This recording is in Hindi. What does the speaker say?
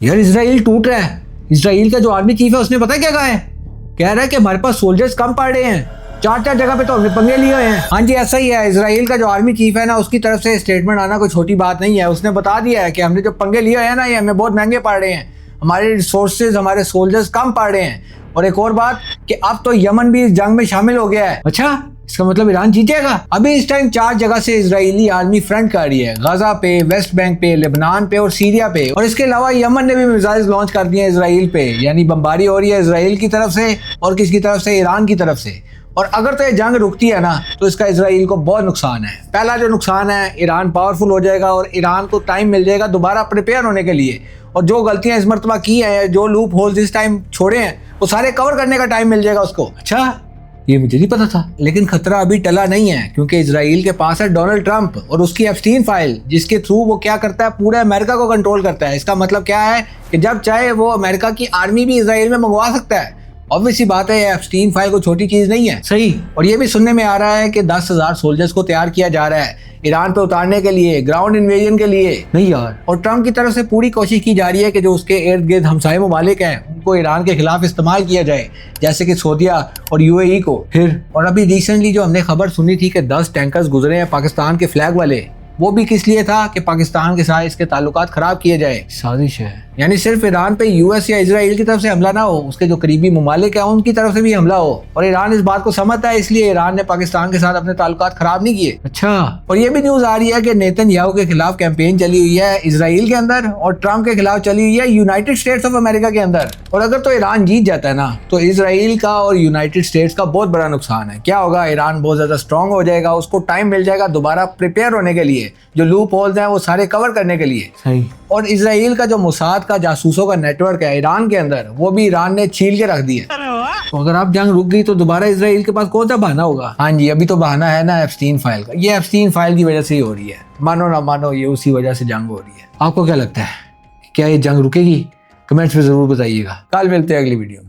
यार इसराइल टूट रहा है। इसराइल का जो आर्मी चीफ है उसने पता है क्या कहा है? कह रहा है कि हमारे पास सोल्जर्स कम पड़ रहे हैं, चार जगह पे तो हमने पंगे लिए हुए हैं। हाँ जी ऐसा ही है। इसराइल का जो आर्मी चीफ है ना, उसकी तरफ से स्टेटमेंट आना कोई छोटी बात नहीं है। उसने बता दिया है कि हमने जो पंगे लिए हैं ना, ये हमें बहुत महंगे पड़ रहे हैं, हमारे रिसोर्सेज, हमारे सोल्जर्स कम पड़ रहे हैं। और एक और बात कि अब तो यमन भी इस जंग में शामिल हो गया है। अच्छा, इसका मतलब ईरान जीतेगा। अभी इस टाइम चार जगह से इजरायली आर्मी फ्रंट कर रही है, गाजा पे, वेस्ट बैंक पे, लेबनान पे और सीरिया पे। और इसके अलावा यमन ने भी मिसाइल लॉन्च कर दिए इसराइल पे, यानी बमबारी हो रही है इसराइल की तरफ से और किसकी तरफ से? ईरान की तरफ से। और अगर तो ये जंग रुकती है ना, तो इसका इसराइल को बहुत नुकसान है। पहला जो नुकसान है, ईरान पावरफुल हो जाएगा और ईरान को टाइम मिल जाएगा दोबारा प्रिपेयर होने के लिए। और जो गलतियां इस मरतबा की हैं, जो लूप होल्स इस टाइम छोड़े हैं, वो सारे कवर करने का टाइम मिल जाएगा उसको। अच्छा, ये मुझे नहीं पता था। लेकिन खतरा अभी टला नहीं है, क्योंकि इजराइल के पास है डोनाल्ड ट्रंप और उसकी एप्स्टीन फाइल, जिसके थ्रू वो क्या करता है, पूरे अमेरिका को कंट्रोल करता है। इसका मतलब क्या है कि जब चाहे वो अमेरिका की आर्मी भी इजराइल में मंगवा सकता है। ऑब्वियसली बात है, एप्स्टीन फाइल को छोटी चीज नहीं है। सही। और ये भी सुनने में आ रहा है कि 10,000 सोल्जर्स को तैयार किया जा रहा है ईरान पे उतारने के लिए, ग्राउंड इन्वेजन के लिए। नहीं यार। और ट्रंप की तरफ से पूरी कोशिश की जा रही है कि जो उसके इर्द गिर्द हमसाये ममालिक हैं, उनको ईरान के खिलाफ इस्तेमाल किया जाए, जैसे कि सऊदीया और यूएई को। फिर और अभी रिसेंटली जो हमने खबर सुनी थी कि 10 टैंकर्स गुजरे हैं पाकिस्तान के फ्लैग वाले, वो भी किस लिए था? कि पाकिस्तान के साथ इसके ताल्लुकात खराब किए जाए। साजिश है। यानी सिर्फ ईरान पे यूएस या इजराइल की तरफ से हमला ना हो, उसके जो करीबी ममालिक हैं उनकी तरफ से भी हमला हो। और ईरान इस बात को समझता है, इसलिए ईरान ने पाकिस्तान के साथ अपने ताल्लुकात खराब नहीं किए। अच्छा। और ये भी न्यूज आ रही है कि नेतन्याहू के खिलाफ कैंपेन चली हुई है इजराइल के अंदर और ट्रंप के खिलाफ चली हुई है यूनाइटेड स्टेट्स ऑफ अमेरिका के अंदर। और अगर तो ईरान जीत जाता है ना, तो इजराइल का और यूनाइटेड स्टेट्स का बहुत बड़ा नुकसान है। क्या होगा? ईरान बहुत ज्यादा स्ट्रांग हो जाएगा, उसको टाइम मिल जाएगा दोबारा प्रिपेयर होने के लिए, जो लूप होल्स हैं वो सारे कवर करने के लिए। सही। और इजराइल का जो मोसाद का जासूसों का नेटवर्क है ईरान के अंदर, वो भी ईरान ने छील के रख दिया। तो अगर आप जंग रुक गई तो दोबारा इजराइल के पास कौन सा बहाना होगा? हाँ जी, अभी तो बहाना है ना एप्स्टीन फाइल का। ये एप्स्टीन फाइल की वजह से ही हो रही है, मानो ना मानो, ये उसी वजह से जंग हो रही है। आपको क्या लगता है, क्या ये जंग रुकेगी? कमेंट्स में जरूर बताइएगा। कल मिलते हैं अगली वीडियो में।